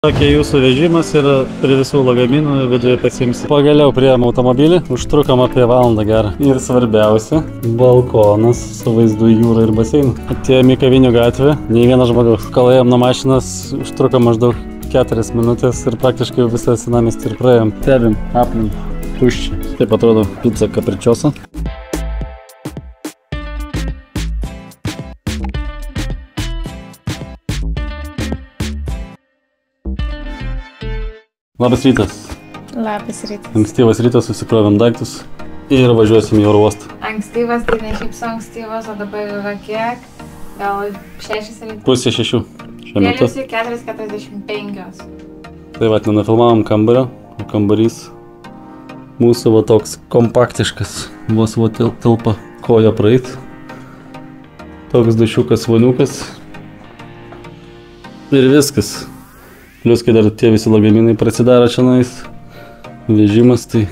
Tokia jūsų vežimas ir prie visų lagaminų viduje pasiimsi. Pagaliau priėjom automobilį, užtrukom apie valandą gerą. Ir svarbiausia, balkonas su vaizdu į jūrą ir baseiną. Atėjom į Kavinių gatvę, nei vienas žmogaus. Kol ėjom nuo mašinos, užtrukom maždaug 4 minutės ir praktiškai visą senamiestį ir praėjom. Stebim aplink, tuščia. Taip atrodo pica kapričiosa. Labas rytas. Labas rytas. Ankstyvas rytas, susikrovėm daiktus ir važiuosim į oro uostą. Ankstyvas, tai ne šiaip su ankstyvas, o dabar yra kiek? Gal 6 rytas? Pusė 6 šiuo metu. Kėliausi 4:45. Tai va, nenufilmavom kambario, o kambarys mūsų va toks kompaktiškas. Vos va tilpa koja praeit. Toks dušiukas, voniukas. Ir viskas. Plius, kai dar tie visi lagaminai prasidaro čionais, vežimas, tai...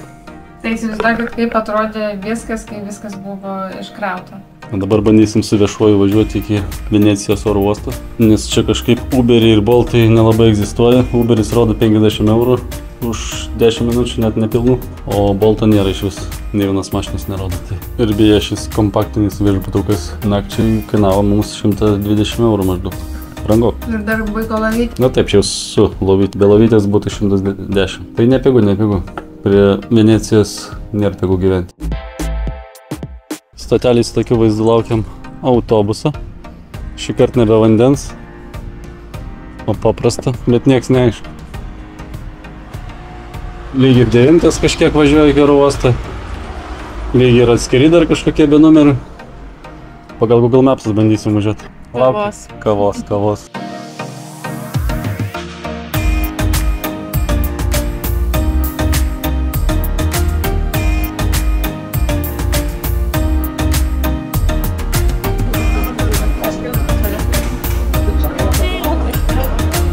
Tai įsivaizduokit, kaip atrodė viskas, kai viskas buvo iškrauta. Dabar bandysim su viešuoju važiuoti iki Venecijos oro uosto, nes čia kažkaip Uberiai ir Boltai nelabai egzistuoja. Uberis rodo 50 eurų už 10 minučių, net nepilnų, o Bolto nėra iš vis, nei vienas mašinas nerodo. Tai. Ir beje, šis kompaktinis viešbutukas nakčiai kainavo mums 120 eurų maždaug. Brangu. Ir dar vaiko lovytė. Na taip, čia su lovytė. Be lovytės būtų 110. Tai nepigu, nepigu. Prie Venecijos nėra pigu gyventi. Stotelį su tokiu vaizdu laukiam autobusą. Šį kartą nebe vandens, o paprasta, bet nieks neaišku. Lygiai ir 9 kažkiek važiuoja iki oro uostą. Lygiai ir atskiri dar kažkokie be numerių. Pagal Google Maps'as bandysim važiuoti. Kavos. Kavos.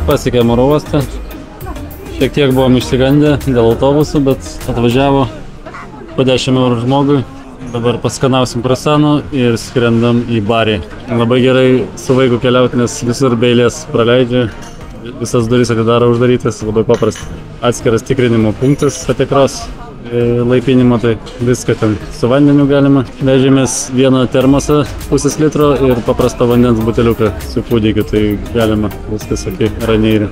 Pasiekėm oro uostą. Šiek tiek buvom išsigandę dėl autobusų, bet atvažiavo po 10 eurų žmogui. Dabar paskanausim croissant'ų ir skrendam į Barį. Labai gerai su vaiku keliauti, nes visur be eilės praleidžia. Visas duris atidaro uždarytas, labai paprasta. Atskiras tikrinimo punktas patikros laipinimo, tai viską ten su vandeniu galima. Vežėmės vieną termosą 0,5 litro ir paprastą vandens buteliuką su kūdikiu, tai galima viskas okei, ramiai.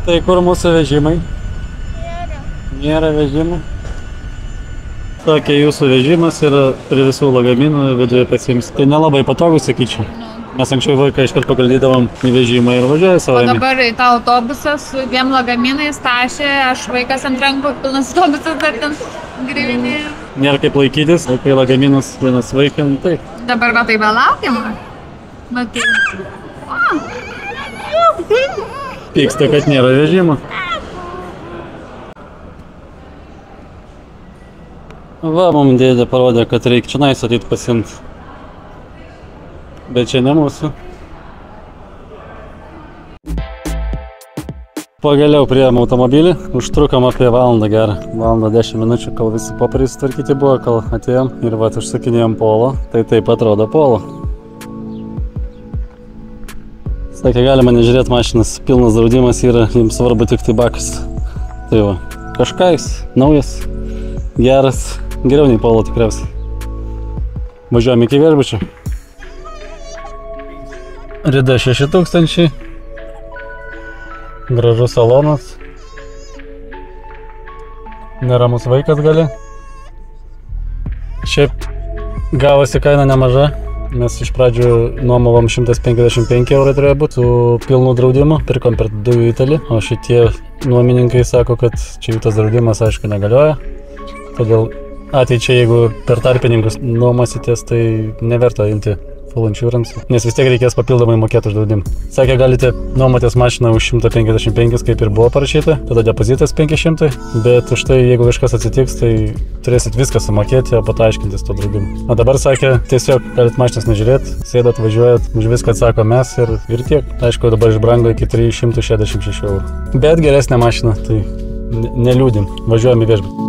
Tai kur mūsų vežimai? Nėra vežimų. Tokia jūsų vežimas ir prie visų lagaminų viduje pasiimsi. Tai nelabai patogu, sakyčiau. Mes anksčiau vaiką iškart pagaldydavom į vežimą ir važiuoja savaime. O dabar į tą autobusą su 2 lagaminais tašė, aš vaikas ant rankų, pilnas autobusas dar ten grivinėjo. Nėra kaip laikytis, kai lagaminus vienas vaikin, tai. Dabar va tai belaukiam. Matai. Pyksta, kad nėra vežimo. Va, mums dėdė parodė, kad reikia čionais ateit pasiimti. Bet čia ne mūsų. Pagaliau priėjom automobilį, užtrukom apie valandą gerą. Valandą 10 minučių, kol visi popieriai sutvarkyti buvo, kol atėjom ir va, užsakinėjom Polo. Tai taip atrodo Polo. Sakė, galima nežiūrėti mašinas, pilnas draudimas yra, jums svarbu tik tai bakas. Tai va, kažkais, naujas, geras, geriau nei Polo tikriausiai. Važiuojam iki viešbučio. Rida 6000. Gražus salonas. Neramus vaikas gali. Šiaip gavosi kaina nemaža. Mes iš pradžių nuomavom 155 eurų turėjo būti su pilnu draudimu, pirkom per 2 įtalį, o šitie nuomininkai sako, kad čia jų tas draudimas aišku negalioja. Todėl ateičiai, jeigu per tarpininkus nuomositės, tai neverta imti full insurance, nes vis tiek reikės papildomai mokėti už draudimą. Sakė, galite nuomotis mašiną už 155, kaip ir buvo parašyta, tada depozitas 500, bet už tai, jeigu kažkas atsitiks, tai turėsit viską sumokėti, o po to aiškintis to draudimo. O dabar sakė, tiesiog galit mašinas nežiūrėti, sėdat, važiuojat, už viską atsako mes ir tiek. Aišku, dabar išbrango iki 366 eurų. Bet geresnė mašina, tai neliūdim, važiuojam į viešbutį.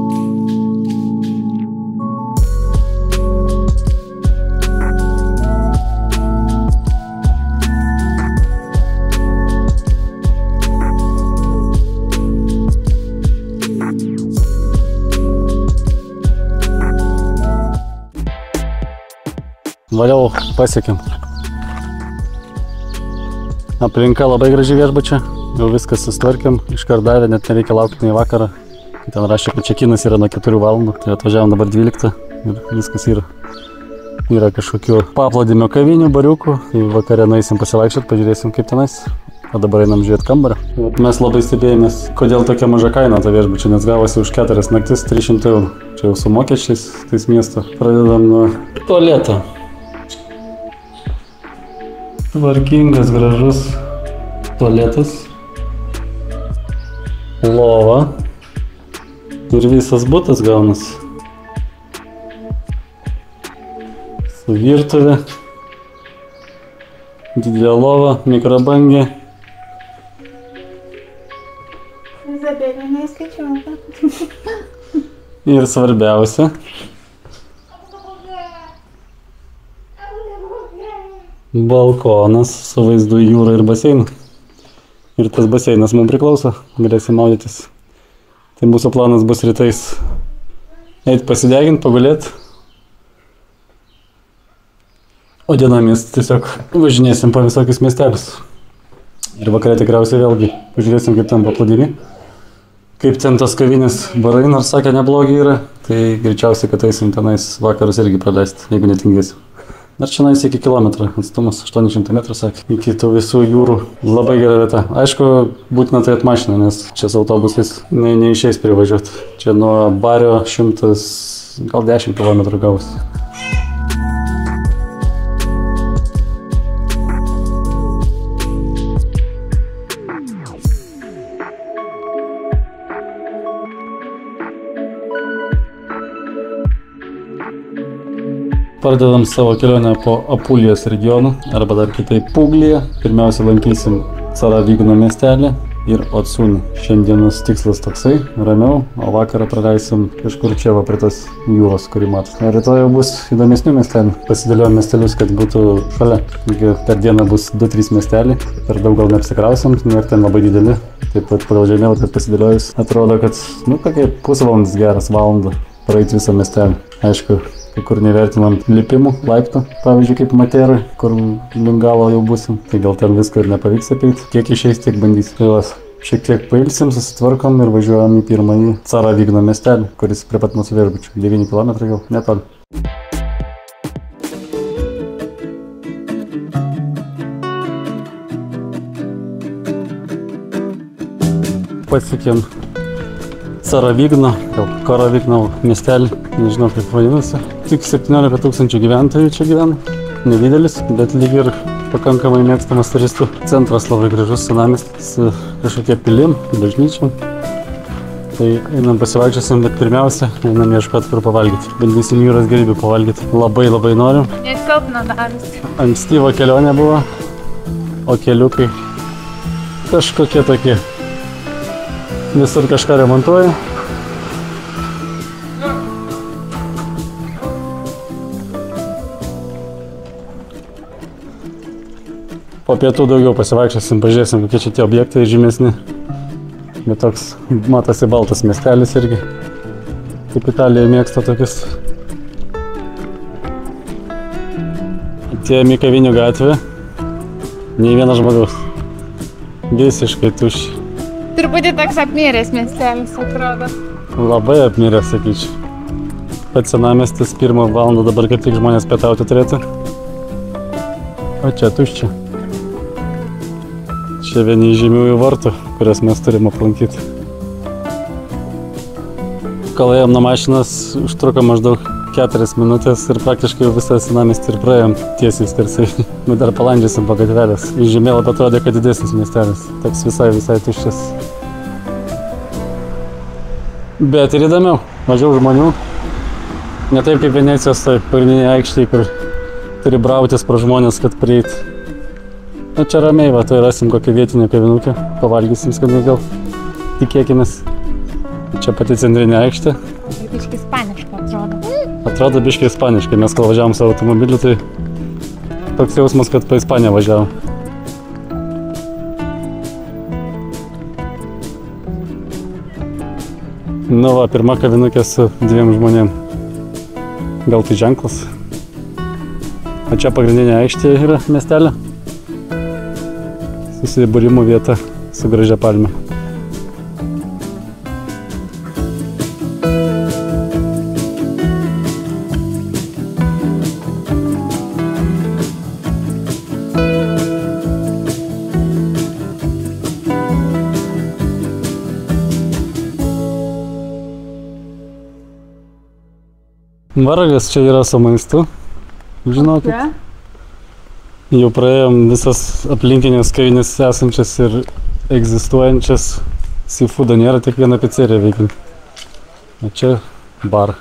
Valiau pasiekėm. Aplinka labai graži viešbučia, jau viskas sustvarkėm, iškart davė, net nereikia laukti nei vakarą. Ten rašė, kad čekinas yra nuo 4 valandų, tai atvažiavom dabar 12 ir viskas yra. Yra kažkokių paplūdimio kavinių, bariukų, tai vakare nueisim pasivaikščiot, pažiūrėsim kaip tenais. O dabar einam žiūrėti kambarą. Mes labai stebėjomės, kodėl tokia maža kaina ta viešbučia, nes gavosi už 4 naktis 300 eurų. Čia jau su mokesčiais tais miesto. Pradedam nuo tualeto. Tvarkingas, gražus tualetas, lova ir visas butas gaunasi. Su virtuvė, didelė lova, mikrobangė. Izabelė neįskaičiuota. Ir svarbiausia, balkonas su vaizdu į jūrą ir baseiną. Ir tas baseinas mums priklauso, galėsim maudytis. Tai mūsų planas bus rytais eit pasideginti, pagulėti. O dienomis tiesiog važinėsim po visokius miestelius. Ir vakare tikriausiai vėlgi pažiūrėsim, kaip ten paplūdimy. Kaip ten tos kavinės barai, nors sakė neblogi yra, tai greičiausiai, kad eisim tenais vakarus irgi praleisti, jeigu netingėsim. Dar čia nais iki kilometrą atstumas, 800 metrų, sakė, iki tų visų jūrų. Labai gera vieta. Aišku, būtina turėti mašiną, nes čia su autobusais neišeis privažiuoti. Čia nuo bario 100, gal 10 km gausi. Pradedam savo kelionę po Apulijos regioną, arba dar kitaip Puglija. Pirmiausia, lankysim Caravigno miestelį ir Otsunį. Šiandienos tikslas toksai, ramiau, o vakarą praleisim kažkur čia va prie tos jūros, kurį matot. Rytoj jau bus įdomesnių miestelių. Pasidėliojom miestelius, kad būtų šalia. Per dieną bus 2-3 miesteliai. Per daug gal neapsikrausim, ir ten labai dideli. Taip pat pagal žemėlapį pasidėliojus, atrodo, kad kokie pusvalandis geras, valanda praeiti visą miestelį. Aišku, kai kur nevertinam lipimų, laiptų, pavyzdžiui, kaip Materai, kur link galo jau būsim. Tai gal ten visko ir nepavyks apeiti. Kiek išeis, tiek bandysim. Tai vas, šiek tiek pailsim, susitvarkom ir važiuojam į pirmąjį Caravigno miestelį, kuris prie pat mūsų viešbučio. 9 km gal, netoli. Pasiekėm Caravigno, Caravigno miestelį, nežinau kaip vadinasi. Tik 17 000 gyventojų čia gyvena, nedidelis, bet lyg ir pakankamai mėgstamas turistų centras, labai gražus senamiestis, kažkokie pilim, bažnyčiom. Tai einam pasivaikščiosim, bet pirmiausia, einam ieškoti kur pavalgyti. Bandysim jūros gėrybių pavalgyti. Labai norim. Nesilpna daras. Ankstyva kelionė buvo, o keliukai kažkokie tokie. Visur kažką remontuoja. Po pietų daugiau pasivaikščiosim, pažiūrėsim, kokie čia tie objektai žymesni. Bet toks, matosi, baltas miestelis irgi. Kaip Italija mėgsta tokius. Atėjom į kavinių gatvę. Nei vienas žmogaus. Visiškai tuščia. Truputį toks apmiręs miestelis, atrodo. Labai apmiręs, sakyčiau. Pats senamiestis 1 valandą dabar kaip tik žmonės pietauti turėtų. O čia tuščia. Čia vieni žymiųjų vartų, kurias mes turim aplankyti. Kol ėjom nuo mašinos, užtruko maždaug 4 minutės ir praktiškai jau visą senamiestį ir praėjom tiesiai skersai. Bet dar palandžiusim po gatvelės. Iš žemėlapio atrodė, kad didesnis miestelis. Toks visai tuščias. Bet ir įdomiau. Mažiau žmonių. Ne taip kaip Venecijos pagrindinėje aikštėje, kur turi brautis pro žmonės, kad prieit. Na čia ramiai, va, tai rasim kokią vietinę kavinukę. Pavalgysim skaniai gal. Tikėkimės. Čia pati centrinė aikštė. Biškai ispaniška atrodo. Atrodo biškai ispaniškai. Mes kol važiavom savo automobiliu, tai toks jausmas, kad po Ispaniją važiavom. Nu va, pirma kavinukė su 2 žmonėm. Gal tai ženklas. O čia pagrindinė aikštė yra miestelė. Susibūrimų vieta su gražia palme. Vargas čia yra su maistu, žinokit. Jau praėjom visas aplinkinės kavinės esančias ir egzistuojančias. Seafoodo nėra, tik viena pizzerija veikia. O čia bar.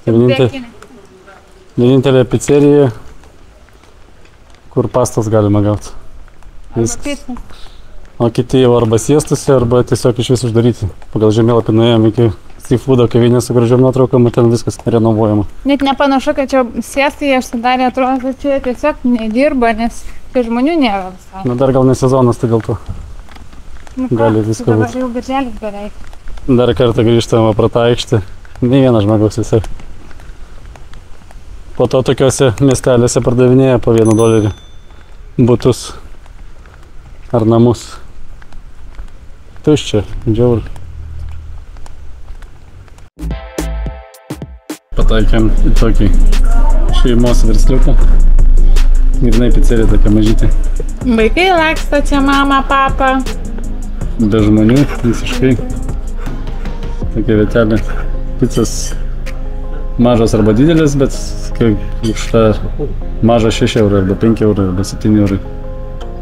Vienintelė pizzerija, kur pastas galima gauti. O kiti jau arba siestusi, arba tiesiog iš vis uždaryti. Pagal žemėlapį nuėjom iki Seafoodo kavinė su gražiom nuotraukom, ten viskas renovuojama. Net nepanašu, kad čia sėstai sudarė, atrodo, kad čia tiesiog nedirba, nes čia žmonių nėra visai. Na dar gal ne sezonas, tai dėl to gali visko būti. Dabar jau birželis beveik. Dar kartą grįžtama pro tą aikštę. Nei vienas žmogaus visai. Po to tokiuose miestelėse pardavinėja po $1 butus ar namus. Tuščia, džiaur. Pataikėm į tokį šeimos versliuką. Grynai pizzerija tokia mažytė. Vaikai laksto čia mama, papa. Be žmonių visiškai. Tokia vietelė. Pizzas mažas arba didelis, bet už tą mažą 6 eurų arba 5 eurų arba 7 eurų.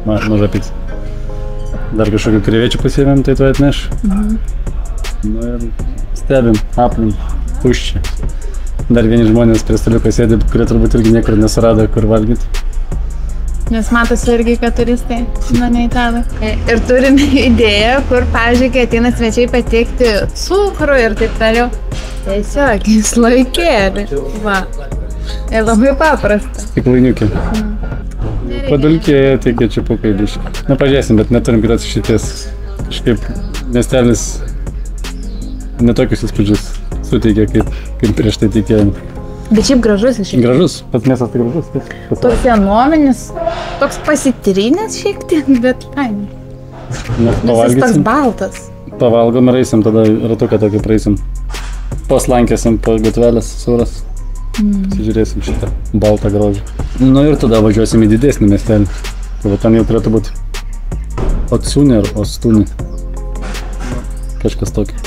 Maža pizza. Dar kažkokių krevečių pasiėmėm, tai tu atneš. Nu ir stebim aplink. Tuščia. Dar vieni žmonės prie staliuko sėdi, kurie turbūt irgi niekur nesurado, kur valgyti. Nes matosi irgi, kad turistai, ne italai. Ir turime idėją, kur, pavyzdžiui, kai ateina svečiai pateikti cukrų ir taip toliau. Tiesiog slaikėlį. Va. Ir labai paprasta. Stiklainiukė. Padulkėja tie kečiupukai biški. Na, pažiūrėsim, bet neturim kitos išeities. Kažkaip miestelis netokius įspūdžius suteikia, kaip prieš tai tikėjom. Bet šiaip gražus iš tikrųjų. Gražus, pats miestas tai gražus. Toks senovinis, toks pasitrinęs šiek tiek, bet fainai. Nes jis toks baltas. Pavalgom ir eisim, tada ratuką tokį praeisim. Paslankėsim po gatvelės siauras. Pasižiūrėsim šitą baltą grožį. Nu ir tada važiuosim į didesnį miestelį. Tai va ten jau turėtų būti Odsūnė ar Ostūnė. Kažkas tokio.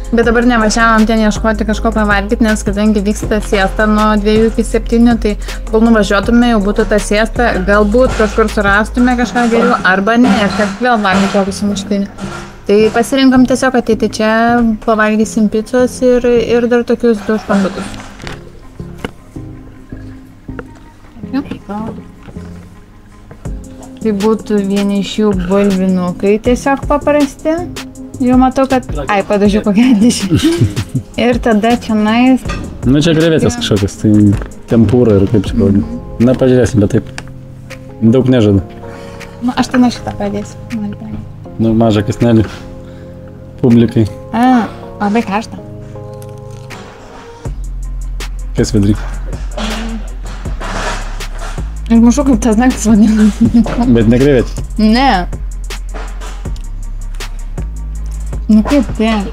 Bet dabar nevažiavom ten ieškoti kažko pavalgyti, nes kadangi vyksta siesta nuo 2 iki 7, tai kol nuvažiuotume, jau būtų ta siesta, galbūt kažkur surastume kažką geriau, arba ne, kad vėl valgyti kokį sumuštinį. Tai pasirinkom tiesiog ateiti čia, pavalgysim picos ir dar tokius 2 špambutus. Tai būtų vieni iš jų bulvinukai tiesiog paprasti. Jau matau, kad... Ai, padažiu kokią 10. Ir tada čianais... Nu čia krevetės kažkokios, tai tempūra ir kaip čia pavadinti. Na, pažiūrėsim, bet taip daug nežadu. Nu, aš tai nuo šitą pradėsiu. Nu, mažą kąsnelį publikai. Labai karštą. Kas vidry? Aš mažu kaip tas naktis vadinu. Bet ne krevetės? Ne. Nu kaip tai?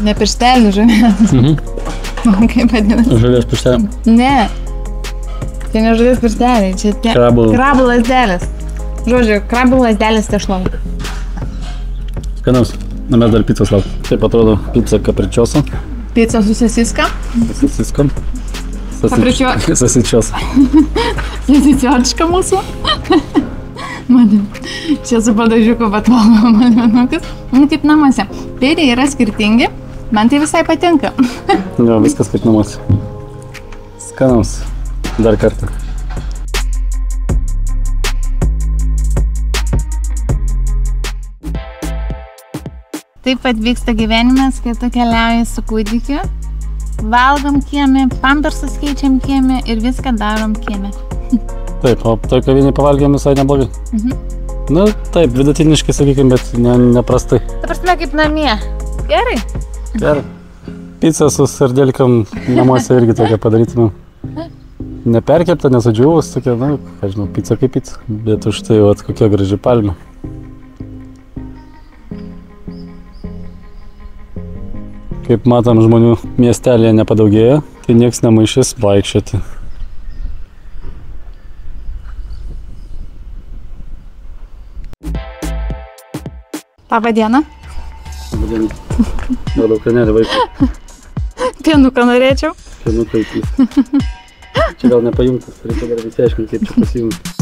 Ne pirštelių žuvės. Kaip vadinasi? Žuvės pirštelė? Ne. Tai ne žuvės piršteliai, čia tie... Krabų lazdelės. Žodžiu, krabų lazdelės tešlom. Skanaus. Na, mes dar picos laukiam. Taip atrodo pizza capricciosa. Pizza su sosiska. Sosiskom. Sosičioska mūsų. Manim. Čia su padažiuku patvalo maninukas. Nu, kaip namuose. Pėdė yra skirtingi. Man tai visai patinka. Jo, viskas kaip namuose. Skanaus. Dar kartą. Taip pat vyksta gyvenimas, kai tu keliauji su kūdikiu. Valgom kieme, pampersus keičiam kieme ir viską darom kieme. Taip, o toj kavinėj pavalgėm visai neblogai. Nu, taip, vidutiniškai, sakykime, bet neprastai. Ta prasme, kaip namie. Gerai? Gerai. Pizza su sardelkam namuose irgi tokia padarytume. Neperkepta, nesudžiūvus, tokia, nu, ką žinau, pizza kaip pizza. Bet už tai, vat, kokia graži palmė. Kaip matom, žmonių miestelėje nepadaugėjo, tai nieks nemaišys vaikščioti. Labą dieną. Labą dieną. Duodau kanelį vaikui. Pienuką norėčiau. Pienuką įpys. Čia gal nepajungtas, reikia dar visi aiškinti, kaip čia pasijungti.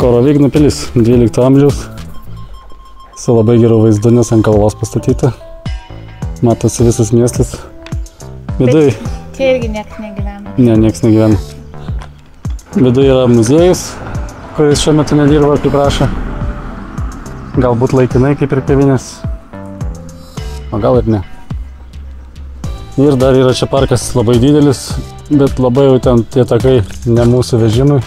Korovigno pilis 12 amžiaus su labai geru vaizdu, nes ant kalvos pastatyta. Matosi visas miestas. Viduj. Čia irgi nieks negyvena. Ne, nieks negyvena. Viduj yra muziejus, kuris šiuo metu nedirba, kaip rašo. Galbūt laikinai, kaip ir kavinės. O gal ir ne. Ir dar yra čia parkas labai didelis, bet labai jau ten tie takai ne mūsų vežimui.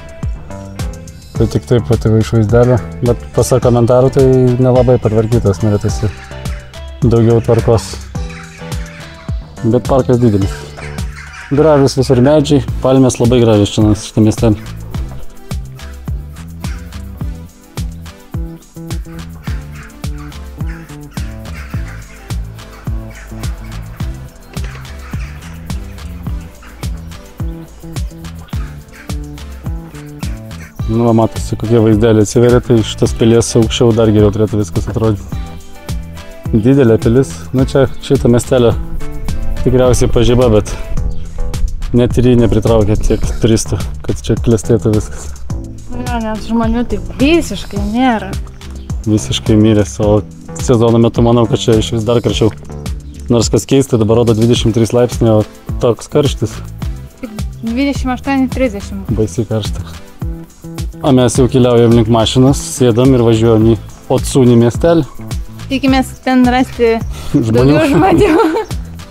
Tai tik taip pat iš vaizdelio, bet pasak komentarų tai nelabai patvarkytas, norėtųsi daugiau tvarkos. Bet parkas didelis. Gražus visur medžiai, palmės labai gražios čia šitą miestelį. Nu, va, matosi, kokie vaizdeliai atsiveria, tai šitas pilies aukščiau dar geriau turėtų viskas atrodyti. Didelė pilis, nu čia šitą miestelio tikriausiai pažiba, bet net ir jį nepritraukia tiek turistų, kad čia klestėtų viskas. Ne, nes žmonių tai visiškai nėra. Visiškai miręs, o sezono metu manau, kad čia iš vis dar karščiau. Nors kas keista, dabar rodo 23 laipsnių, o toks karštis. 28-30. Baisiai karšta. O mes jau keliaujam link mašinos, sėdam ir važiuojam į Otsuni miestelį. Tikimės ten rasti daugiau žmonių.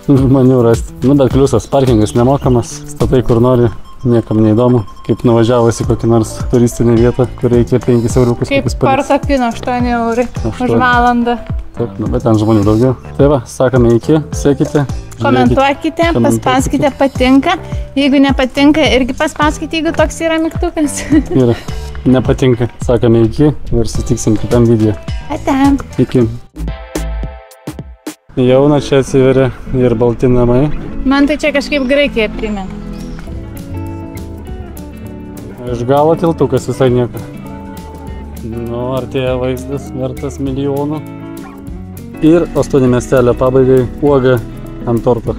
Žmonių rasti. Nu, bet pliusas, parkingas nemokamas, statai kur nori, niekam neįdomu. Kaip nuvažiavus į kokį nors turistinę vietą, kur reikia 5 euriukus. Kaip Partapino 8 eurai už valandą. Taip, nu, bet ten žmonių daugiau. Tai va, sakome iki, sekite. Komentuokite, paspauskite patinka. Jeigu nepatinka, irgi paspauskite, jeigu toks yra mygtukas. Yra. Nepatinka. Sakome iki ir susitiksim kitam video. Ate. Iki. Jauna čia atsiveria ir balti namai. Man tai čia kažkaip Graikiją primena. Iš galo tiltukas visai nieko. Nu, artėja vaizdas, vertas milijonų. Ir Otsuni miestelio pabaigai uoga ant torto.